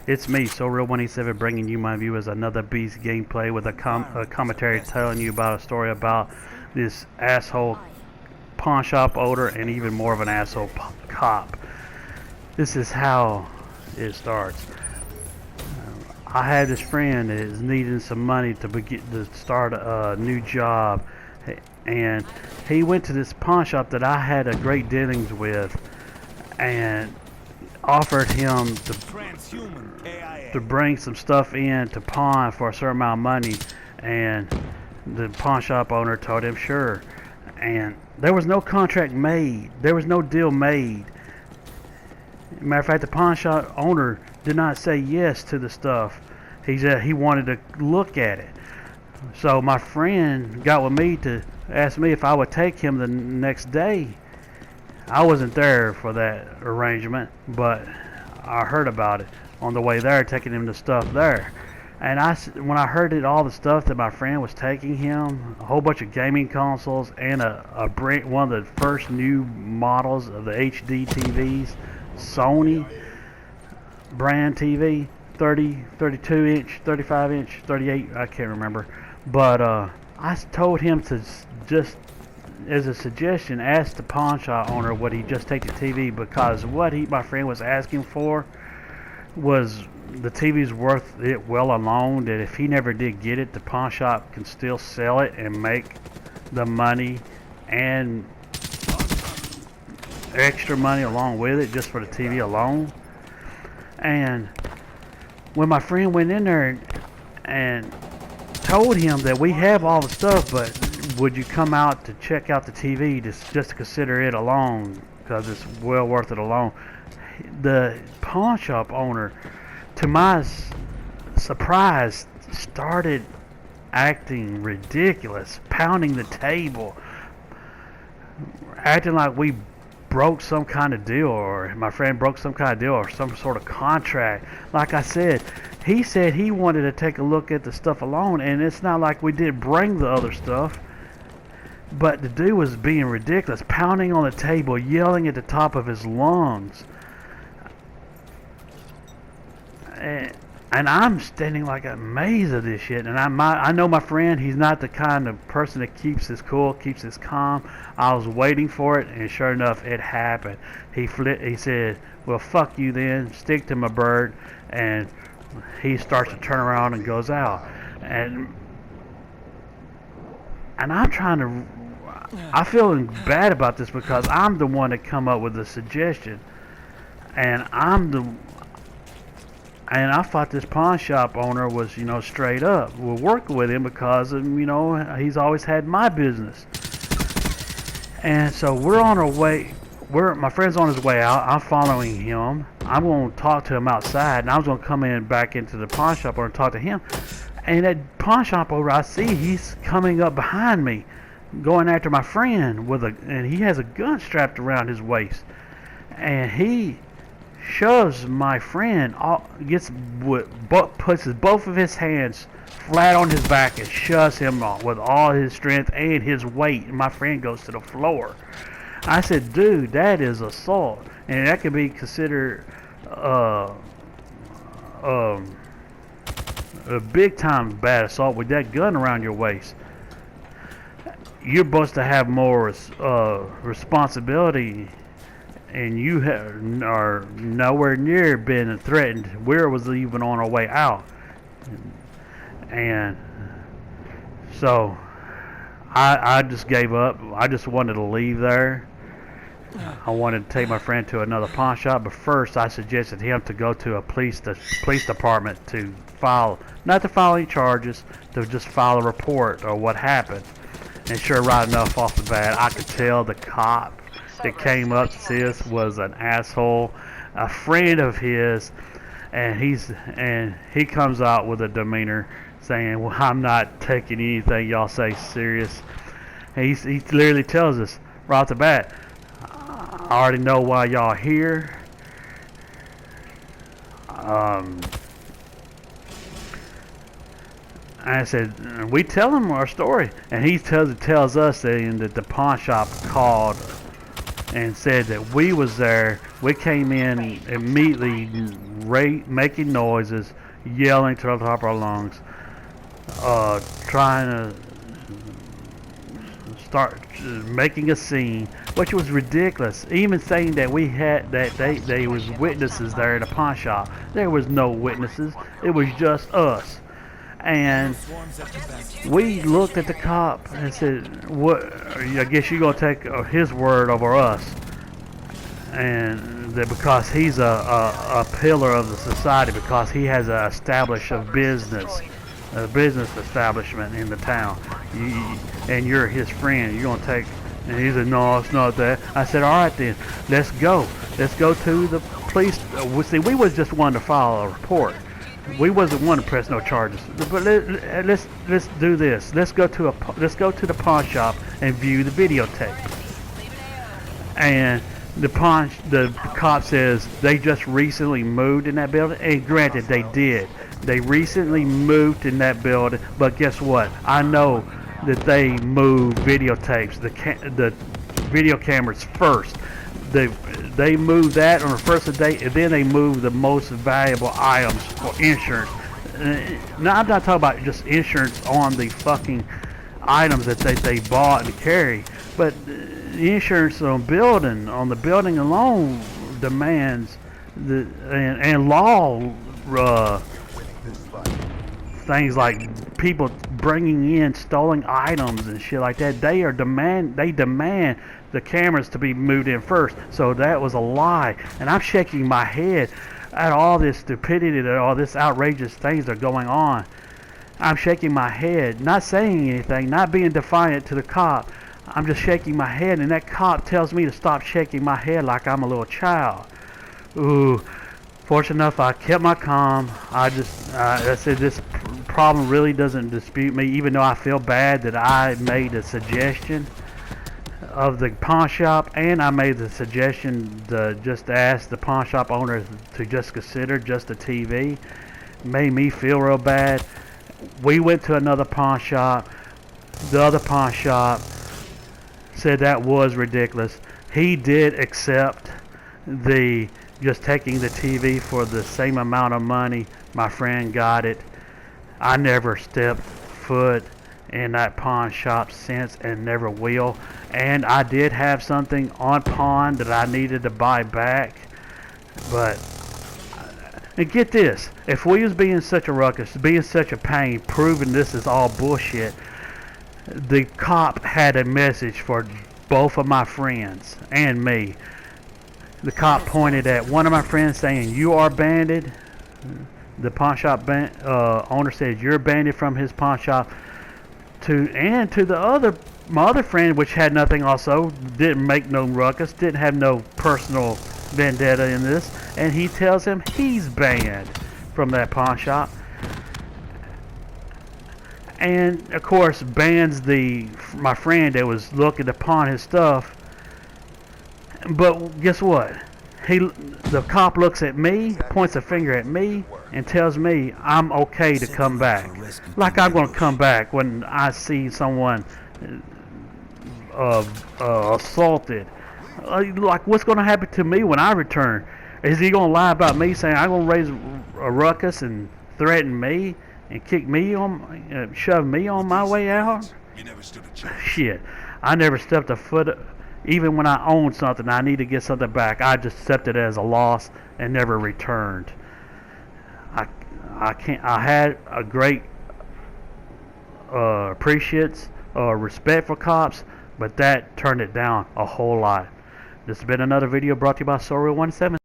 It's me, SoReal187, bringing you my viewers another beast gameplay with a commentary telling you about a story about this asshole pawn shop owner and even more of an asshole cop. This is how it starts. I had this friend that is needing some money to start a new job, and he went to this pawn shop that I had a great dealings with, and offered him to bring some stuff in to pawn for a certain amount of money, and the pawn shop owner told him sure, and there was no contract made, there was no deal made. Matter of fact, the pawn shop owner did not say yes to the stuff. He said he wanted to look at it. So my friend got with me to ask me if I would take him the next day. I wasn't there for that arrangement, but I heard about it on the way there, taking him the stuff there. And when I heard all the stuff that my friend was taking him, a whole bunch of gaming consoles and one of the first new models of the HD TVs, Sony brand TV, 30, 32 inch, 35 inch, 38, I can't remember. But I told him to just, as a suggestion, ask the pawn shop owner would he just take the TV, because what my friend was asking for was the TV's worth it well alone, that if he never did get it, the pawn shop can still sell it and make the money and extra money along with it just for the TV alone. And when my friend went in there and told him that we have all the stuff, but would you come out to check out the TV just to consider it alone, because it's well worth it alone, the pawn shop owner, to my surprise, started acting ridiculous, pounding the table, acting like we broke some kind of deal, or my friend broke some kind of deal, or some sort of contract. Like I said, he said he wanted to take a look at the stuff alone, and it's not like we did bring the other stuff. But the dude was being ridiculous, pounding on the table, yelling at the top of his lungs. And I'm standing like amazed at this shit. And I know my friend, he's not the kind of person that keeps his cool, keeps his calm. I was waiting for it, and sure enough, it happened. He said, well, fuck you then, stick to my bird. And he starts to turn around and goes out. And I'm trying to, I'm feeling bad about this, because I'm the one that come up with the suggestion, and I thought this pawn shop owner was, straight up. We're working with him because of, he's always had my business. And so we're on our way. My friend's on his way out. I'm following him. I'm going to talk to him outside, and I was going to come back into the pawn shop owner and talk to him. And that pawn shop owner, I see he's coming up behind me, going after my friend and he has a gun strapped around his waist, and he shoves my friend, puts both of his hands flat on his back and shoves him with all his strength and his weight, and my friend goes to the floor. I said, dude, that is assault, and that could be considered a big time bad assault with that gun around your waist. You're supposed to have more responsibility, and you are nowhere near being threatened. We was even on our way out, and so I just gave up. I just wanted to leave there. I wanted to take my friend to another pawn shop, but first I suggested him to go to a police department to not to file any charges, to just file a report or what happened. And sure, right enough, off the bat, I could tell the cop that came up to see us was an asshole, a friend of his, and he comes out with a demeanor saying, well, I'm not taking anything y'all say serious. And he literally tells us right off the bat, I already know why y'all here. I said, we tell him our story, and he tells us that the pawn shop called and said that we was there. We came in immediately, making noises, yelling to the top of our lungs, trying to start making a scene, which was ridiculous. Even saying that we had that they was witnesses there at the pawn shop. There was no witnesses. It was just us. And we looked at the cop and said, "What? I guess you're gonna take his word over us." And that because he's a pillar of the society, because he has established a business establishment in the town, and you're his friend, you're gonna take. And he said, "No, it's not that." I said, "All right then, let's go to the police." See, we was just wanting to file a report. We wasn't one to press no charges, but let's do this. Let's go to the pawn shop and view the videotape. And the cop says they just recently moved in that building. And granted, they did. They recently moved in that building, but guess what? I know that they moved videotapes, the video cameras first. They moved that on the first of the day, and then they moved the most valuable items for insurance. Now, I'm not talking about just insurance on the fucking items that they bought and carry, but the insurance on the building alone demands and law things like people bringing in stolen items and shit like that. They demand the cameras to be moved in first. So that was a lie, and I'm shaking my head at all this stupidity, that all this outrageous things that are going on. I'm shaking my head, not saying anything, not being defiant to the cop. I'm just shaking my head, and that cop tells me to stop shaking my head like I'm a little child. Ooh. Fortunate enough, I kept my calm. I said this problem really doesn't dispute me, even though I feel bad that I made a suggestion of the pawn shop, and I made the suggestion to just ask the pawn shop owner to just consider just a TV. Made me feel real bad. We went to another pawn shop. The other pawn shop said that was ridiculous. He did accept just taking the TV for the same amount of money. My friend got it. I never stepped foot in that pawn shop since, and never will. And I did have something on pawn that I needed to buy back. But, and get this, if we was being such a ruckus, being such a pain, proving this is all bullshit, the cop had a message for both of my friends and me. The cop pointed at one of my friends saying, "You are banned." The pawn shop owner said, "You're banned from his pawn shop." To my other friend, which had nothing, also didn't make no ruckus, didn't have no personal vendetta in this, and he tells him he's banned from that pawn shop. And of course bans my friend that was looking to pawn his stuff. But guess what? The cop looks at me, points a finger at me, and tells me I'm okay to come back. Like I'm going to come back when I see someone assaulted. Like, what's going to happen to me when I return? Is he going to lie about me, saying I'm going to raise a ruckus and threaten me and kick me on, shove me on my way out? Shit, I never stepped a foot. Even when I owned something, I need to get something back, I just accepted it as a loss and never returned. I had a great respect for cops, but that turned it down a whole lot. This has been another video brought to you by SHAREfactory.